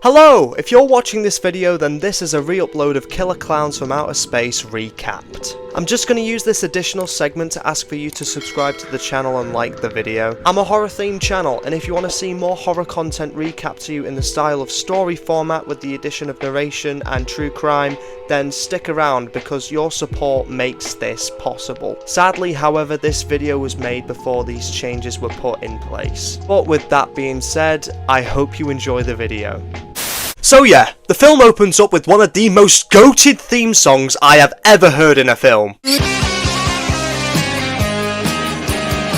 Hello! If you're watching this video, then this is a re-upload of Killer Klowns from Outer Space recapped. I'm just going to use this additional segment to ask for you to subscribe to the channel and like the video. I'm a horror themed channel, and if you want to see more horror content recapped to you in the style of story format with the addition of narration and true crime, then stick around because your support makes this possible. Sadly, however, this video was made before these changes were put in place. But with that being said, I hope you enjoy the video. So yeah, the film opens up with one of the most goated theme songs I have ever heard in a film.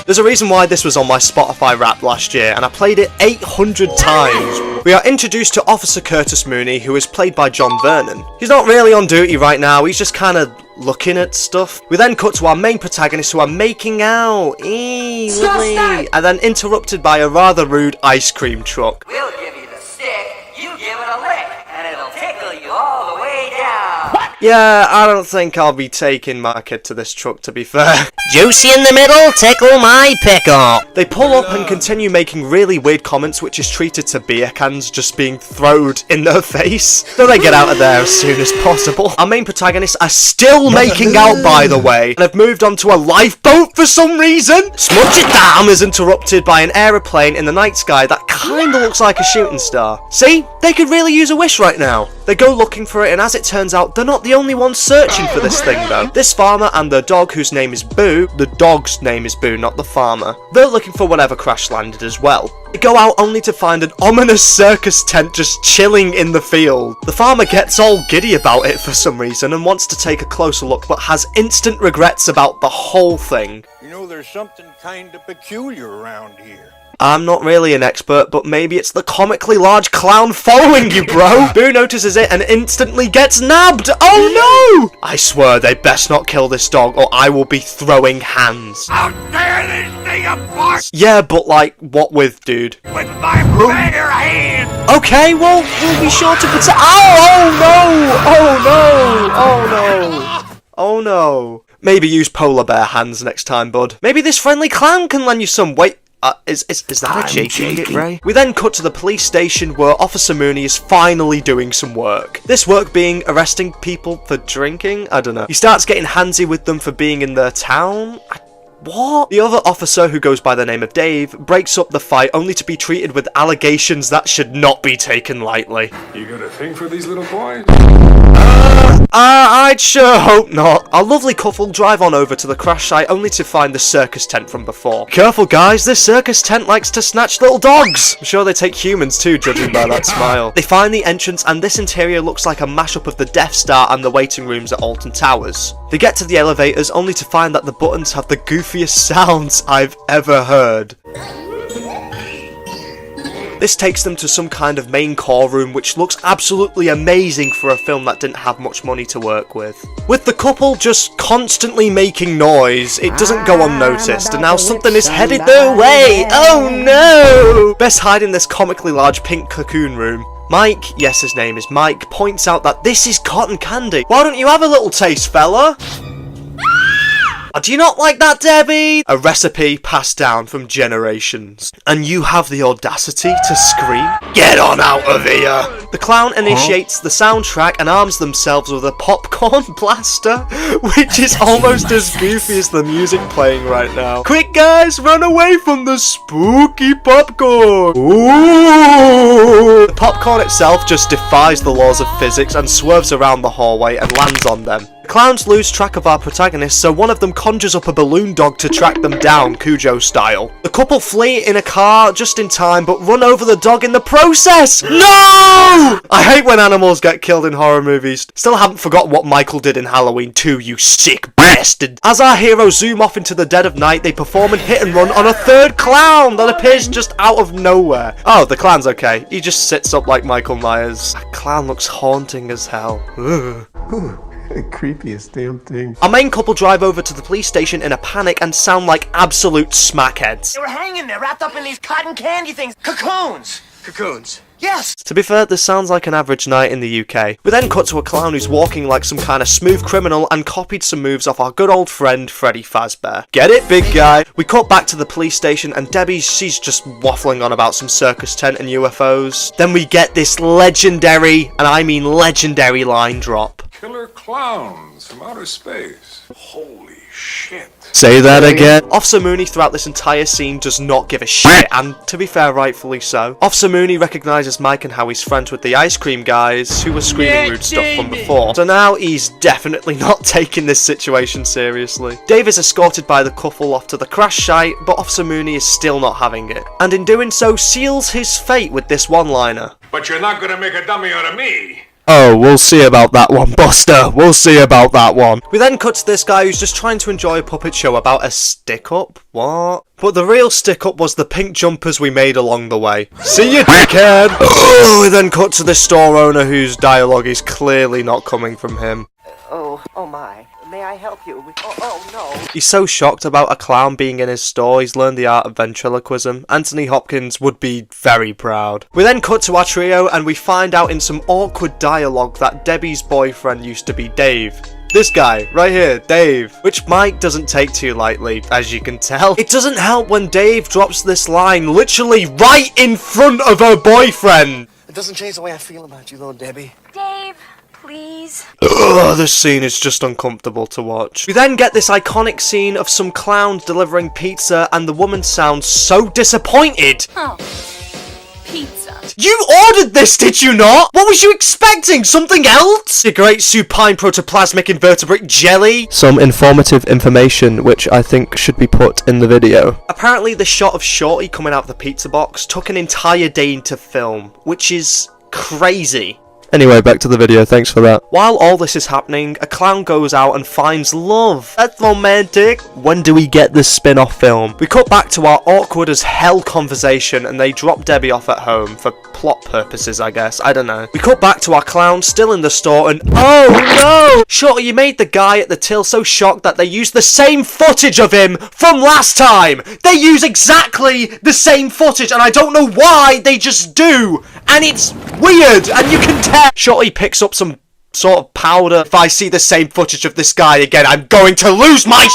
There's a reason why this was on my Spotify Wrapped last year, and I played it 800 times. We are introduced to Officer Curtis Mooney, who is played by John Vernon. He's not really on duty right now, he's just kind of looking at stuff. We then cut to our main protagonists who are making out, lovely, and then interrupted by a rather rude ice cream truck. We'll give you the stick, you give it a lick, and it'll tickle you all the way down. What? Yeah, I don't think I'll be taking my kid to this truck, to be fair. Juicy in the middle, tickle my pickle. They pull up and continue making really weird comments, which is treated to beer cans just being thrown in their face. So they get out of there as soon as possible. Our main protagonists are still making out, by the way, and have moved on to a lifeboat for some reason. Smudge it down is interrupted by an aeroplane in the night sky that kinda looks like a shooting star. See? They could really use a wish right now. They go looking for it, and as it turns out, they're not the only ones searching for this thing though. This farmer and their dog, whose name is Boo, the dog's name is Boo, not the farmer, they're looking for whatever crash landed as well. They go out only to find an ominous circus tent just chilling in the field. The farmer gets all giddy about it for some reason and wants to take a closer look, but has instant regrets about the whole thing. You know, there's something kind of peculiar around here. I'm not really an expert, but maybe it's the comically large clown following you, bro. Boo notices it and instantly gets nabbed. Oh no! I swear they best not kill this dog or I will be throwing hands. I'll tear this thing apart Yeah, but like, what with, dude? with my bare hands. Okay, well, we'll be sure to protect. Oh no! Oh no! Oh no! Oh no! Maybe use polar bear hands next time, bud. Maybe this friendly clown can lend you some. Wait. Is that a JK Ray? We then cut to the police station where Officer Mooney is finally doing some work. This work being arresting people for drinking? I don't know. He starts getting handsy with them for being in their town? What? The other officer, who goes by the name of Dave, breaks up the fight only to be treated with allegations that should not be taken lightly. You got a thing for these little boys? I'd sure hope not. Our lovely couple drive on over to the crash site only to find the circus tent from before. Careful guys, this circus tent likes to snatch little dogs. I'm sure they take humans too, judging by that smile. They find the entrance and this interior looks like a mashup of the Death Star and the waiting rooms at Alton Towers. They get to the elevators only to find that the buttons have the goofiest sounds I've ever heard. This takes them to some kind of main core room which looks absolutely amazing for a film that didn't have much money to work with. With the couple just constantly making noise, it doesn't go unnoticed and now something is headed their way. Oh no! Best hide in this comically large pink cocoon room. Mike, yes his name is Mike, points out that this is cotton candy. Why don't you have a little taste, fella? Do you not like that, Debbie? A recipe passed down from generations. And you have the audacity to scream? Get on out of here! The clown initiates the soundtrack and arms themselves with a popcorn blaster, which is almost as goofy as the music playing right now. Quick guys, run away from the spooky popcorn! Ooh! The popcorn itself just defies the laws of physics and swerves around the hallway and lands on them. The clowns lose track of our protagonists, so one of them conjures up a balloon dog to track them down, Cujo style. The couple flee in a car just in time, but run over the dog in the process! No! I hate when animals get killed in horror movies. Still haven't forgot what Michael did in Halloween 2, you sick bastard. As our heroes zoom off into the dead of night, they perform a hit and run on a third clown that appears just out of nowhere. Oh, the clown's okay. He just sits up like Michael Myers. That clown looks haunting as hell. Ugh. The creepiest damn thing. Our main couple drive over to the police station in a panic and sound like absolute smackheads. They were hanging there, wrapped up in these cotton candy things. Cocoons! Cocoons. Yes! To be fair, this sounds like an average night in the UK. We then cut to a clown who's walking like some kind of smooth criminal and copied some moves off our good old friend Freddy Fazbear. Get it, big guy? We cut back to the police station and Debbie, she's just waffling on about some circus tent and UFOs. Then we get this legendary, and I mean legendary, line drop. Killer Klowns from outer space. Holy shit. Say that again. Officer Mooney throughout this entire scene does not give a shit, and to be fair, rightfully so. Officer Mooney recognises Mike and how he's friends with the ice cream guys who were screaming rude stuff from before, so now he's definitely not taking this situation seriously. Dave is escorted by the couple off to the crash site, but Officer Mooney is still not having it, and in doing so seals his fate with this one-liner. But you're not gonna make a dummy out of me. Oh, we'll see about that one, Buster. We'll see about that one. We then cut to this guy who's just trying to enjoy a puppet show about a stick-up. What? But the real stick-up was the pink jumpers we made along the way. See you, dickhead! We then cut to the store owner whose dialogue is clearly not coming from him. Oh my. May I help you? Oh no. He's so shocked about a clown being in his store, he's learned the art of ventriloquism. Anthony Hopkins would be very proud. We then cut to our trio and we find out in some awkward dialogue that Debbie's boyfriend used to be Dave. This guy, right here, Dave. Which Mike doesn't take too lightly, as you can tell. It doesn't help when Dave drops this line literally right in front of her boyfriend. It doesn't change the way I feel about you, though, Debbie. Dave, please. Ugh, this scene is just uncomfortable to watch. We then get this iconic scene of some clowns delivering pizza and the woman sounds so disappointed. Oh, pizza. You ordered this, did you not? What was you expecting? Something else? A great supine protoplasmic invertebrate jelly? Some informative information which I think should be put in the video. Apparently the shot of Shorty coming out of the pizza box took an entire day to film, which is crazy. Anyway, back to the video, thanks for that. While all this is happening, a clown goes out and finds love. That's romantic. When do we get this spin-off film? We cut back to our awkward as hell conversation and they drop Debbie off at home for plot purposes, I guess. I don't know. We cut back to our clown still in the store and oh no! Shorty, you made the guy at the till so shocked that they used the same footage of him from last time! They use exactly the same footage and I don't know why, they just do! And it's weird and you can tell. Shorty picks up some sort of powder. If I see the same footage of this guy again, I'm going to lose my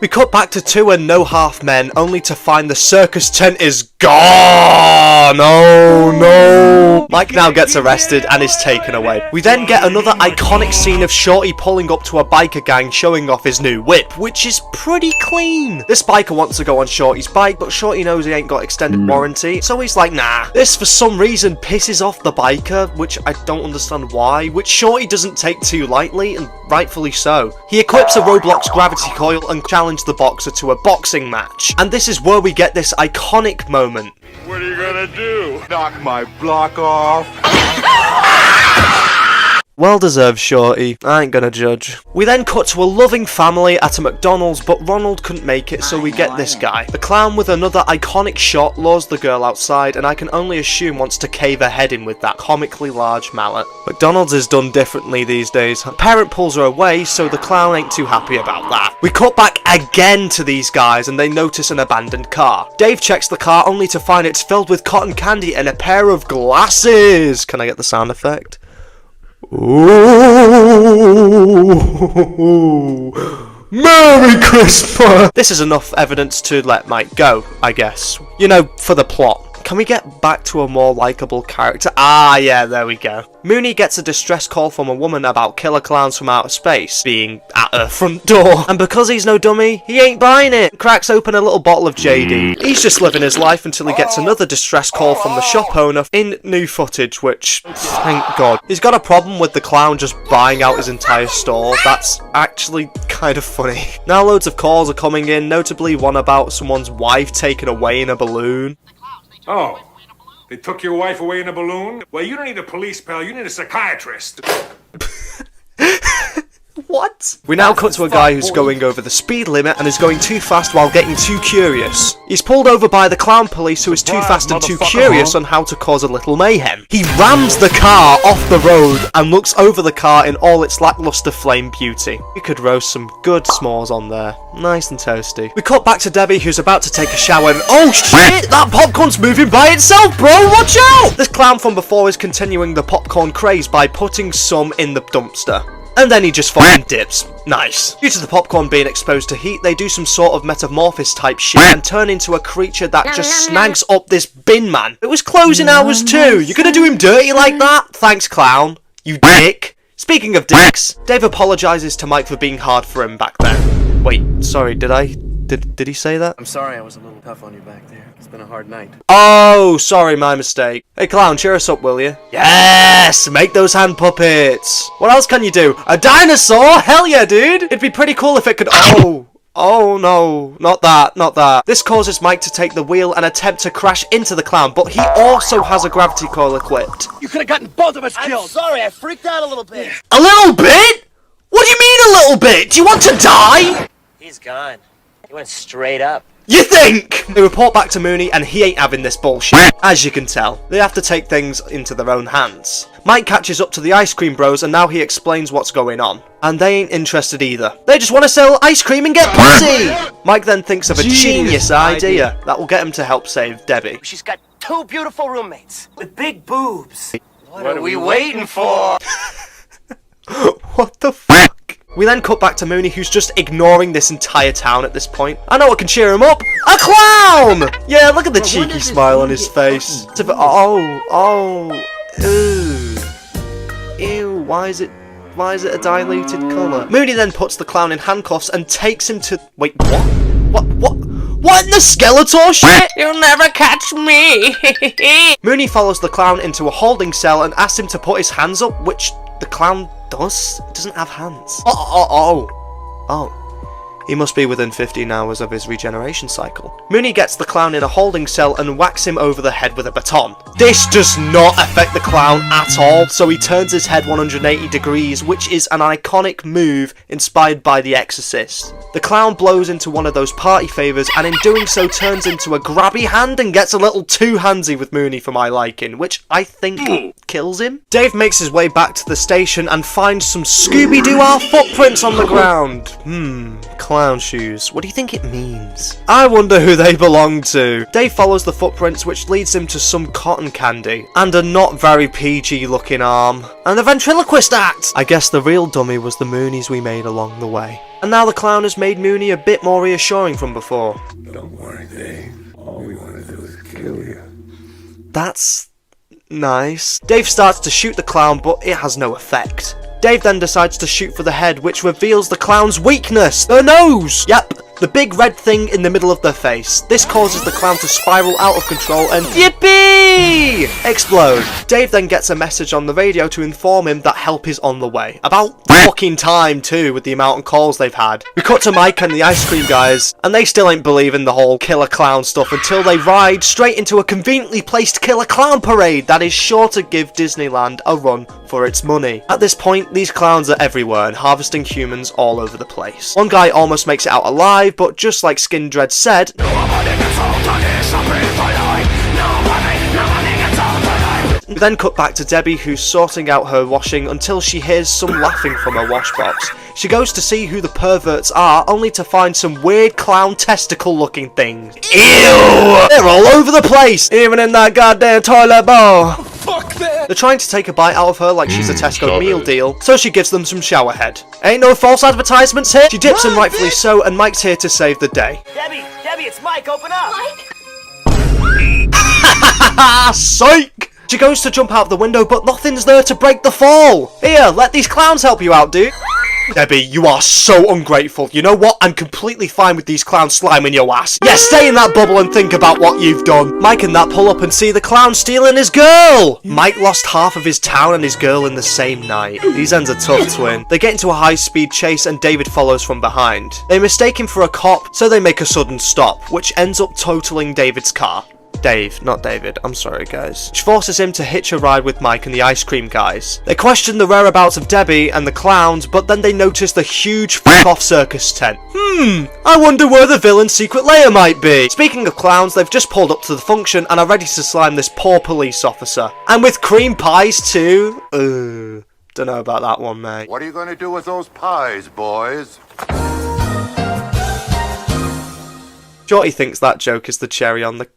We cut back to two and no half men, only to find the circus tent is gone. Oh no. Mike now gets arrested and is taken away. We then get another iconic scene of Shorty pulling up to a biker gang showing off his new whip, which is pretty clean. This biker wants to go on Shorty's bike, but Shorty knows he ain't got extended warranty, so he's like, nah. This for some reason pisses off the biker, which I don't understand why, which Shorty doesn't take too lightly, and rightfully so. He equips a Roblox gravity coil and challenges the boxer to a boxing match. And this is where we get this iconic moment. What are you gonna do? Knock my block off? Well deserved, Shorty. I ain't gonna judge. We then cut to a loving family at a McDonald's, but Ronald couldn't make it, so we get this guy. The clown with another iconic shot lures the girl outside, and I can only assume wants to cave her head in with that comically large mallet. McDonald's is done differently these days. Her parent pulls her away, so the clown ain't too happy about that. We cut back again to these guys, and they notice an abandoned car. Dave checks the car only to find it's filled with cotton candy and a pair of glasses. Can I get the sound effect? Ooh, Merry Christmas! This is enough evidence to let Mike go, I guess. You know, for the plot. Can we get back to a more likeable character? Ah, yeah, there we go. Mooney gets a distress call from a woman about killer clowns from outer space being at her front door. And because he's no dummy, he ain't buying it. Cracks open a little bottle of JD. He's just living his life until he gets another distress call from the shop owner in new footage, which, thank God. He's got a problem with the clown just buying out his entire store. That's actually kind of funny. Now loads of calls are coming in, notably one about someone's wife taken away in a balloon. Oh, they took your wife away in a balloon? Well, you don't need a police pal, you need a psychiatrist. What? We now cut to a guy who's going over the speed limit and is going too fast while getting too curious. He's pulled over by the clown police, who is too fast and too curious on how to cause a little mayhem. He rams the car off the road and looks over the car in all its lackluster flame beauty. You could roast some good s'mores on there. Nice and toasty. We cut back to Debbie, who's about to take a shower and oh shit! That popcorn's moving by itself, bro! Watch out! This clown from before is continuing the popcorn craze by putting some in the dumpster. And then he just fucking dips. Nice. Due to the popcorn being exposed to heat, they do some sort of metamorphosis type shit and turn into a creature that just snags up this bin man. It was closing hours too. You're gonna do him dirty like that? Thanks, clown. You dick. Speaking of dicks, Dave apologises to Mike for being hard for him back then. Wait, sorry, did he say that? I'm sorry I was a little tough on you back there. It's been a hard night. Oh, sorry, my mistake. Hey, clown, cheer us up, will you? Yes! Make those hand puppets! What else can you do? A dinosaur? Hell yeah, dude! It'd be pretty cool if it could- Oh no, not that. This causes Mike to take the wheel and attempt to crash into the clown, but he also has a gravity coil equipped. You could have gotten both of us killed. I'm sorry, I freaked out a little bit. A little bit? What do you mean a little bit? Do you want to die? He's gone. He went straight up. You think? They report back to Mooney and he ain't having this bullshit. As you can tell, they have to take things into their own hands. Mike catches up to the ice cream bros and now he explains what's going on. And they ain't interested either. They just want to sell ice cream and get pussy! Mike then thinks of a genius idea that will get him to help save Debbie. She's got 2 beautiful roommates with big boobs. What are we waiting for? What the fuck? We then cut back to Mooney, who's just ignoring this entire town at this point. I know what can cheer him up. A clown! Yeah, look at the cheeky smile on his face. Ew, why is it a diluted colour? Mooney then puts the clown in handcuffs and takes him to... Wait, what? What in the Skeletor shit? You'll never catch me. Mooney follows the clown into a holding cell and asks him to put his hands up, which the clown does. It doesn't have hands. Oh. He must be within 15 hours of his regeneration cycle. Mooney gets the clown in a holding cell and whacks him over the head with a baton. This does not affect the clown at all, so he turns his head 180 degrees, which is an iconic move inspired by The Exorcist. The clown blows into one of those party favours and in doing so turns into a grabby hand and gets a little too handsy with Mooney for my liking, which I think kills him. Dave makes his way back to the station and finds some Scooby-Doo footprints on the ground. Clown shoes. What do you think it means? I wonder who they belong to. Dave follows the footprints, which leads him to some cotton candy and a not very PG looking arm and the ventriloquist act. I guess the real dummy was the Moonies we made along the way. And now the clown has made Mooney a bit more reassuring from before. Don't worry, Dave. All we want to do is kill you. That's nice. Dave starts to shoot the clown, but it has no effect. Dave then decides to shoot for the head, which reveals the clown's weakness, their nose! Yep, the big red thing in the middle of their face. This causes the clown to spiral out of control and yippee! Explode. Dave then gets a message on the radio to inform him that help is on the way. About fucking time too, with the amount of calls they've had. We cut to Mike and the ice cream guys, and they still ain't believing the whole killer clown stuff until they ride straight into a conveniently placed killer clown parade that is sure to give Disneyland a run for its money. At this point, these clowns are everywhere and harvesting humans all over the place. One guy almost makes it out alive, but just like Skin Dread said, we then cut back to Debbie, who's sorting out her washing until she hears some laughing from her wash box. She goes to see who the perverts are, only to find some weird clown testicle looking things. Ew! They're all over the place, even in that goddamn toilet bowl. Fuck that! They're trying to take a bite out of her like she's a Tesco meal deal, so she gives them some shower head. Ain't no false advertisements here. She dips in, rightfully so, and Mike's here to save the day. Debbie, it's Mike, open up! Mike? Psych! She goes to jump out the window, but nothing's there to break the fall. Here, let these clowns help you out, dude. Debbie, you are so ungrateful. You know what? I'm completely fine with these clowns sliming your ass. Yeah, stay in that bubble and think about what you've done. Mike and that pull up and see the clown stealing his girl. Mike lost half of his town and his girl in the same night. These ends are tough, twin. They get into a high-speed chase and David follows from behind. They mistake him for a cop, so they make a sudden stop, which ends up totaling David's car. Dave, not David, I'm sorry guys, which forces him to hitch a ride with Mike and the ice cream guys. They question the whereabouts of Debbie and the clowns, but then they notice the huge f***off circus tent. I wonder where the villain's secret lair might be. Speaking of clowns, they've just pulled up to the function and are ready to slime this poor police officer. And with cream pies too? Don't know about that one, mate. What are you going to do with those pies, boys? Shorty thinks that joke is the cherry on the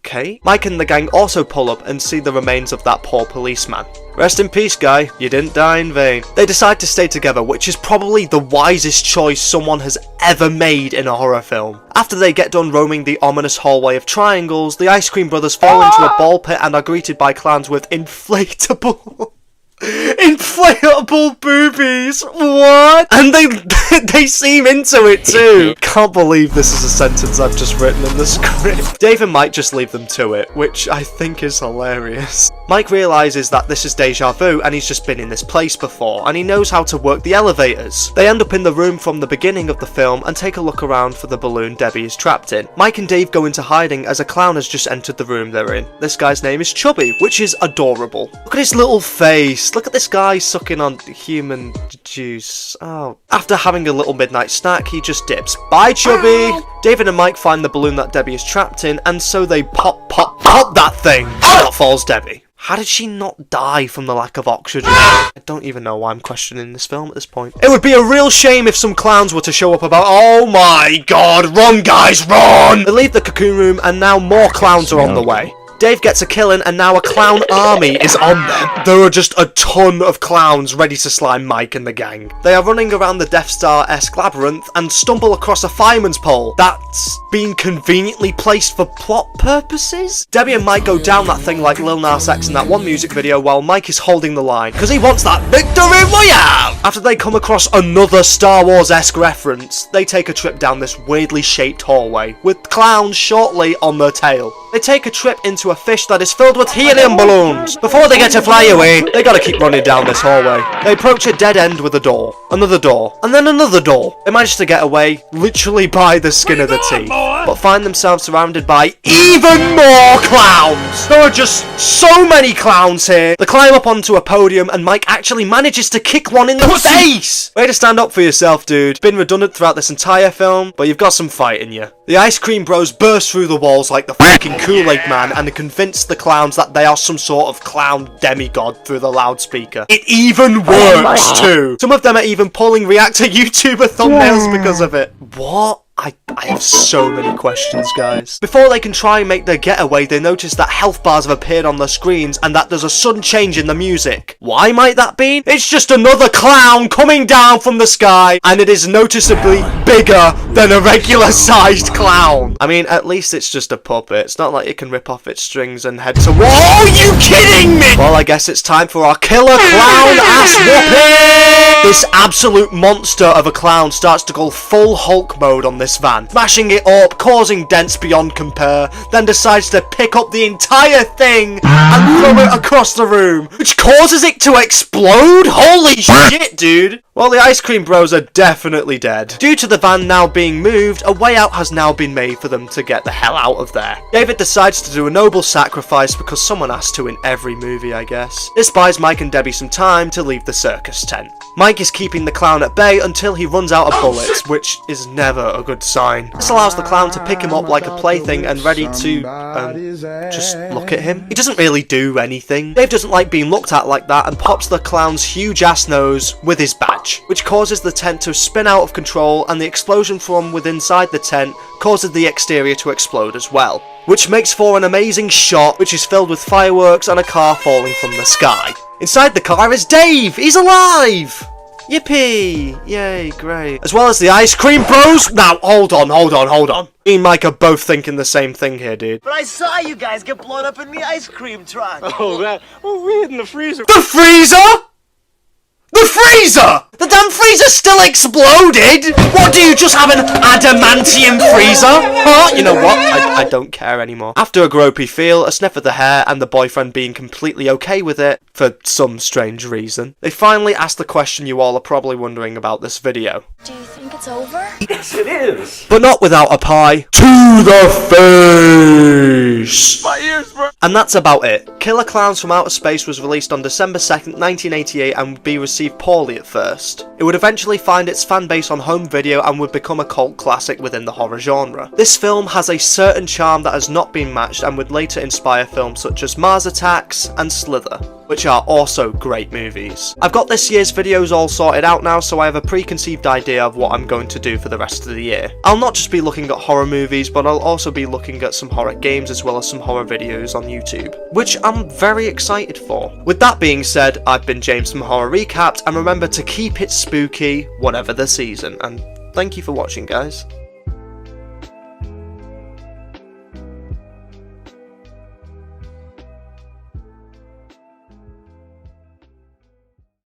cake? Mike and the gang also pull up and see the remains of that poor policeman. Rest in peace, guy. You didn't die in vain. They decide to stay together, which is probably the wisest choice someone has ever made in a horror film. After they get done roaming the ominous hallway of triangles, the Ice Cream Brothers fall into a ball pit and are greeted by clowns with inflatable boobies. What? And they seem into it too. Can't believe this is a sentence I've just written in the script. Dave and Mike just leave them to it, which I think is hilarious. Mike realises that this is deja vu and he's just been in this place before, and he knows how to work the elevators. They end up in the room from the beginning of the film and take a look around for the balloon Debbie is trapped in. Mike and Dave go into hiding as a clown has just entered the room they're in. This guy's name is Chubby, which is adorable. Look at his little face. Look at this guy sucking on human juice. Oh. After having a little midnight snack, he just dips. Bye, Chubby! David and Mike find the balloon that Debbie is trapped in, and so they pop that thing. Out falls Debbie. How did she not die from the lack of oxygen? I don't even know why I'm questioning this film at this point. It would be a real shame if some clowns were to show up about, oh my god, run guys, run! They leave the cocoon room and now more clowns are on the way. Dave gets a killing and now a clown army is on them. There are just a ton of clowns ready to slime Mike and the gang. They are running around the Death Star-esque labyrinth and stumble across a fireman's pole that's been conveniently placed for plot purposes. Debbie and Mike go down that thing like Lil Nas X in that one music video while Mike is holding the line because he wants that victory royale. After they come across another Star Wars-esque reference, they take a trip down this weirdly shaped hallway with clowns shortly on their tail. They take a trip into a fish that is filled with helium balloons. Before they get to fly away, they gotta keep running down this hallway. They approach a dead end with a door, another door, and then another door. They manage to get away literally by the skin of the teeth, but find themselves surrounded by even more clowns. There are just so many clowns here. They climb up onto a podium and Mike actually manages to kick one in the face. Way to stand up for yourself, dude. Been redundant throughout this entire film, but you've got some fight in you. The Ice Cream Bros burst through the walls like the fucking Kool-Aid Man and convince the clowns that they are some sort of clown demigod through the loudspeaker. It even works too! Some of them are even pulling reactor YouTuber thumbnails because of it. What? I have so many questions, guys. Before they can try and make their getaway, they notice that health bars have appeared on their screens and that there's a sudden change in the music. Why might that be? It's just another clown coming down from the sky, and it is noticeably bigger than a regular-sized clown. I mean, at least it's just a puppet. It's not like it can rip off its strings and head to... Whoa, are you kidding me? Well, I guess it's time for our killer clown ass whooping! This absolute monster of a clown starts to go full Hulk mode on this van, smashing it up, causing dents beyond compare, then decides to pick up the entire thing and throw it across the room, which causes it to explode? Holy shit, dude! Well, the Ice Cream Bros are definitely dead. Due to the van now being moved, a way out has now been made for them to get the hell out of there. David decides to do a noble sacrifice because someone has to in every movie, I guess. This buys Mike and Debbie some time to leave the circus tent. Mike is keeping the clown at bay until he runs out of bullets, which is never a good sign. This allows the clown to pick him up like a plaything and ready to, just look at him. He doesn't really do anything. Dave doesn't like being looked at like that and pops the clown's huge ass nose with his badge, which causes the tent to spin out of control, and the explosion from within inside the tent causes the exterior to explode as well, which makes for an amazing shot which is filled with fireworks and a car falling from the sky. Inside the car is Dave! He's alive! Yippee! Yay, great. As well as the Ice Cream Bros. Now, hold on. Me and Mike are both thinking the same thing here, dude. But I saw you guys get blown up in the ice cream truck. Oh, that. Oh, we hid in the freezer. The freezer?! The freezer! The damn freezer still exploded! What, do you just have an adamantium freezer? Huh? You know what? I don't care anymore. After a gropey feel, a sniff of the hair, and the boyfriend being completely okay with it, for some strange reason, they finally asked the question you all are probably wondering about this video. Do you think it's over? Yes, it is. But not without a pie to the face! My ears burn. And that's about it. Killer Klowns from Outer Space was released on December 2nd, 1988 and would be received poorly at first. It would eventually find its fan base on home video and would become a cult classic within the horror genre. This film has a certain charm that has not been matched and would later inspire films such as Mars Attacks and Slither, which are also great movies. I've got this year's videos all sorted out now, so I have a preconceived idea of what I'm going to do for the rest of the year. I'll not just be looking at horror movies, but I'll also be looking at some horror games as well as some horror videos on YouTube, which I'm very excited for. With that being said, I've been James from Horror Recapped, and remember to keep it spooky, whatever the season, and thank you for watching, guys.